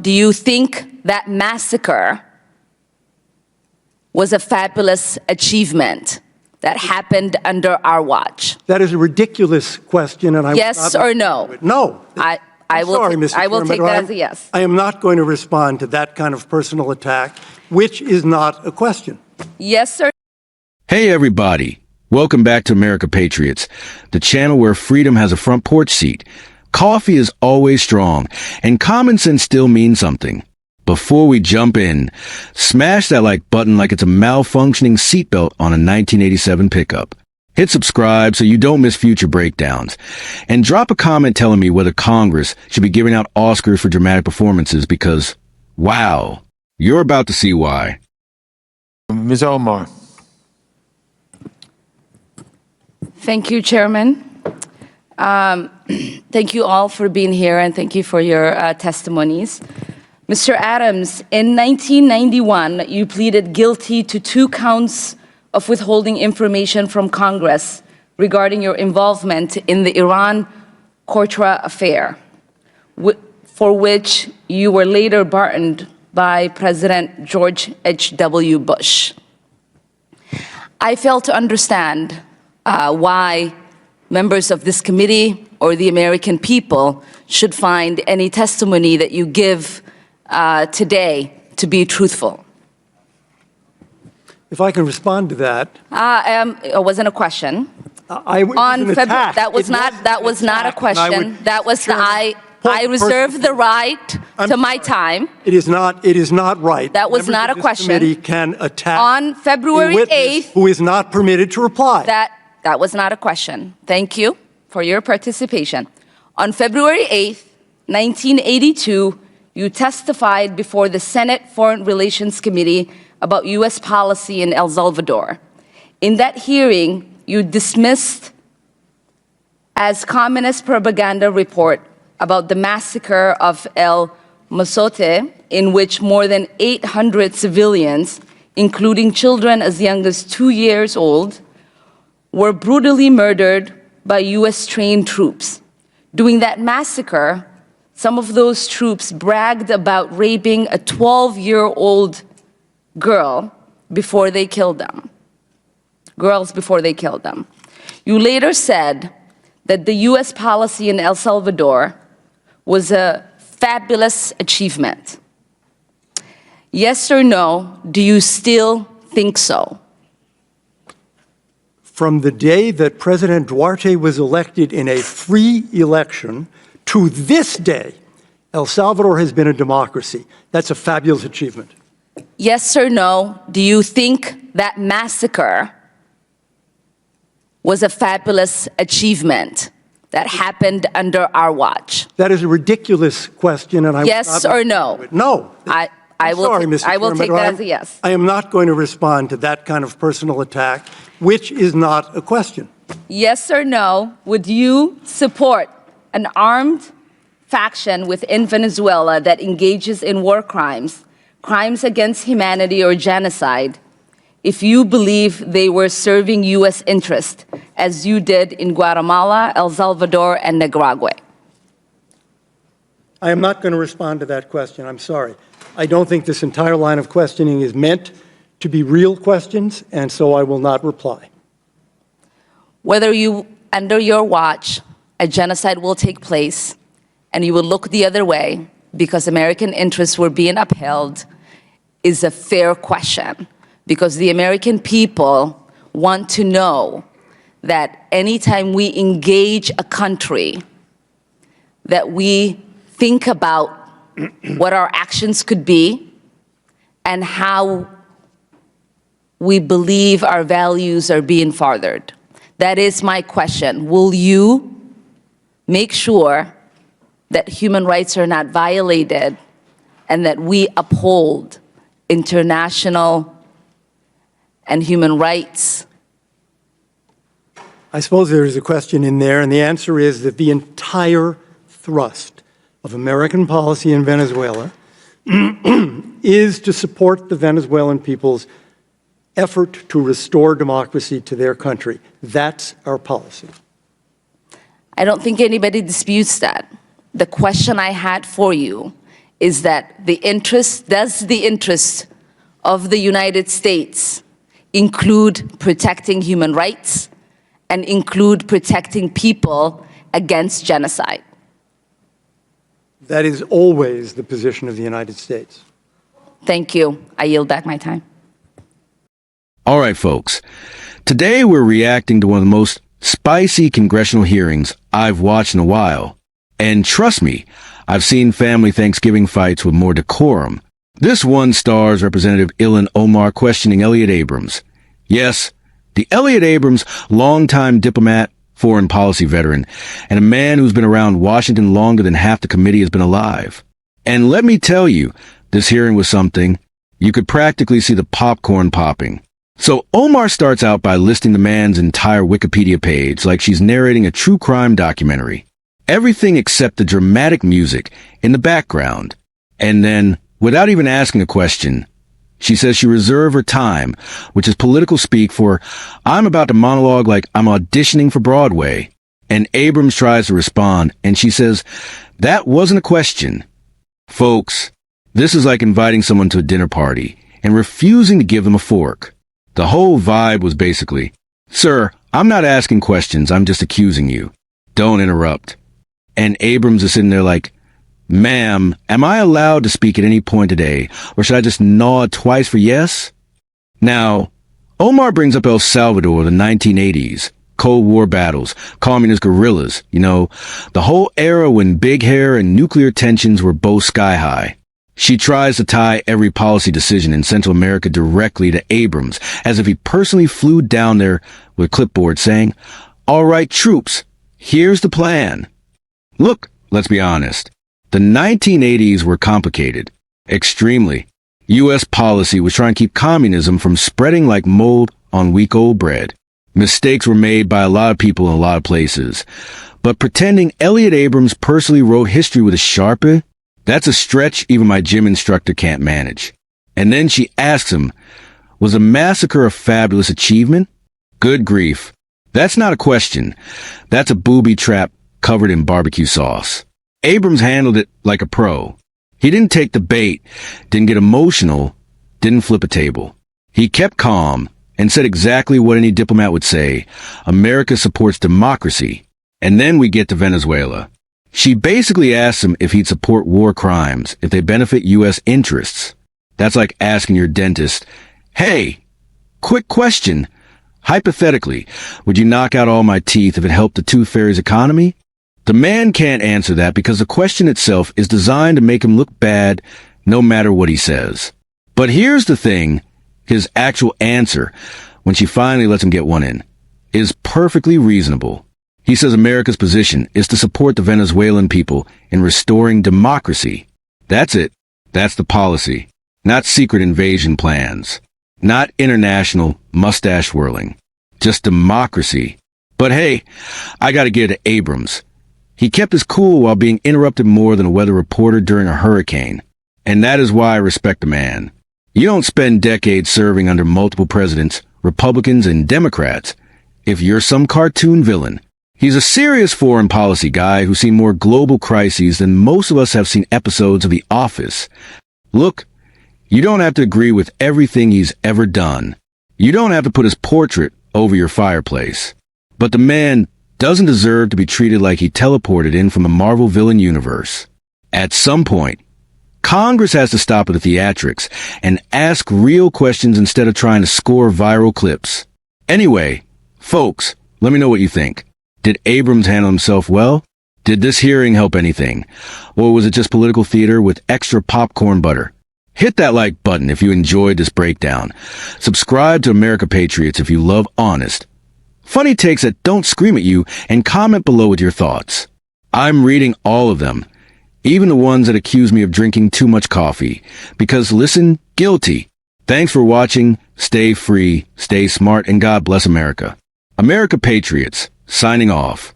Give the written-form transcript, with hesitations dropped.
do you think that massacre was a fabulous achievement that happened under our watch? That is a ridiculous question, and I yes will not or no? No. I will take that as a yes. I am not going to respond to that kind of personal attack, which is not a question. Yes, sir. Hey, everybody. Welcome back to America Patriots, the channel where freedom has a front porch seat. Coffee is always strong, and common sense still means something. Before we jump in, smash that like button like it's a malfunctioning seatbelt on a 1987 pickup. Hit subscribe so you don't miss future breakdowns. And drop a comment telling me whether Congress should be giving out Oscars for dramatic performances because, wow, you're about to see why. Ms. Omar. Thank you, Chairman. Thank you all for being here, and thank you for your testimonies. Mr. Adams, in 1991, you pleaded guilty to 2 counts of withholding information from Congress regarding your involvement in the Iran-Contra affair, for which you were later pardoned by President George H.W. Bush. I fail to understand why members of this committee or the American people should find any testimony that you give today to be truthful. If I can respond to that. It wasn't a question. That was not a question. I reserve the right to my time. It is not right. That was not a question. Committee can attack on February 8th, who is not permitted to reply. That was not a question. Thank you for your participation. On February 8th, 1982, you testified before the Senate Foreign Relations Committee about U.S. policy in El Salvador. In that hearing, you dismissed as communist propaganda report about the massacre of El Mozote, in which more than 800 civilians, including children as young as 2 years old, were brutally murdered by U.S.-trained troops. During that massacre, some of those troops bragged about raping a 12-year-old girl before they killed them. Girls before they killed them. You later said that the U.S. policy in El Salvador was a fabulous achievement. Yes or no, do you still think so? From the day that President Duarte was elected in a free election to this day, El Salvador has been a democracy. That's a fabulous achievement. Yes or no, do you think that massacre was a fabulous achievement that happened under our watch? That is a ridiculous question, and I yes or no? No. I will take that as a yes. I am not going to respond to that kind of personal attack, which is not a question. Yes or no, would you support an armed faction within Venezuela that engages in war crimes, crimes against humanity or genocide, if you believe they were serving U.S. interest, as you did in Guatemala, El Salvador, and Nicaragua? I am not going to respond to that question. I'm sorry. I don't think this entire line of questioning is meant to be real questions, and so I will not reply. Whether under your watch, a genocide will take place, and you will look the other way because American interests were being upheld, is a fair question, because the American people want to know that anytime we engage a country, that we think about what our actions could be and how we believe our values are being furthered. That is my question. Will you make sure that human rights are not violated and that we uphold international and human rights? I suppose there is a question in there, and the answer is that the entire thrust of American policy in Venezuela is to support the Venezuelan people's effort to restore democracy to their country. That's our policy. I don't think anybody disputes that. The question I had for you is that does the interest of the United States include protecting human rights and include protecting people against genocide? That is always the position of the United States. Thank you. I yield back my time. All right, folks. Today we're reacting to one of the most spicy congressional hearings I've watched in a while. And trust me, I've seen family Thanksgiving fights with more decorum. This one stars Representative Ilhan Omar questioning Elliott Abrams. Yes, the Elliott Abrams, longtime diplomat, foreign policy veteran, and a man who's been around Washington longer than half the committee has been alive. And let me tell you, this hearing was something. You could practically see the popcorn popping. So Omar starts out by listing the man's entire Wikipedia page like she's narrating a true crime documentary. Everything except the dramatic music in the background. And then, without even asking a question, she says she reserved her time, which is political speak for, I'm about to monologue like I'm auditioning for Broadway. And Abrams tries to respond, and she says, that wasn't a question. Folks, this is like inviting someone to a dinner party and refusing to give them a fork. The whole vibe was basically, sir, I'm not asking questions, I'm just accusing you. Don't interrupt. And Abrams is sitting there like, ma'am, am I allowed to speak at any point today, or should I just nod twice for yes? Now, Omar brings up El Salvador, the 1980s, Cold War battles, communist guerrillas, the whole era when big hair and nuclear tensions were both sky high. She tries to tie every policy decision in Central America directly to Abrams, as if he personally flew down there with a clipboard saying, all right, troops, here's the plan. Look, let's be honest. The 1980s were complicated. Extremely. U.S. policy was trying to keep communism from spreading like mold on week-old bread. Mistakes were made by a lot of people in a lot of places. But pretending Elliott Abrams personally wrote history with a Sharpie, that's a stretch even my gym instructor can't manage. And then she asks him, was a massacre a fabulous achievement? Good grief. That's not a question. That's a booby trap covered in barbecue sauce. Abrams handled it like a pro. He didn't take the bait, didn't get emotional, didn't flip a table. He kept calm and said exactly what any diplomat would say. America supports democracy. And then we get to Venezuela. She basically asked him if he'd support war crimes if they benefit U.S. interests. That's like asking your dentist, hey, quick question. Hypothetically, would you knock out all my teeth if it helped the tooth fairy's economy? The man can't answer that because the question itself is designed to make him look bad no matter what he says. But here's the thing, his actual answer, when she finally lets him get one in, is perfectly reasonable. He says America's position is to support the Venezuelan people in restoring democracy. That's it. That's the policy. Not secret invasion plans. Not international mustache whirling. Just democracy. But hey, I gotta give it to Abrams. He kept his cool while being interrupted more than a weather reporter during a hurricane. And that is why I respect the man. You don't spend decades serving under multiple presidents, Republicans and Democrats, if you're some cartoon villain. He's a serious foreign policy guy who's seen more global crises than most of us have seen episodes of The Office. Look, you don't have to agree with everything he's ever done. You don't have to put his portrait over your fireplace. But the man doesn't deserve to be treated like he teleported in from a Marvel villain universe. At some point, Congress has to stop at the theatrics and ask real questions instead of trying to score viral clips. Anyway, folks, let me know what you think. Did Abrams handle himself well? Did this hearing help anything? Or was it just political theater with extra popcorn butter? Hit that like button if you enjoyed this breakdown. Subscribe to America Patriots if you love honest, funny takes that don't scream at you, and comment below with your thoughts. I'm reading all of them, even the ones that accuse me of drinking too much coffee, because listen, guilty. Thanks for watching, stay free, stay smart, and God bless America. America Patriots, signing off.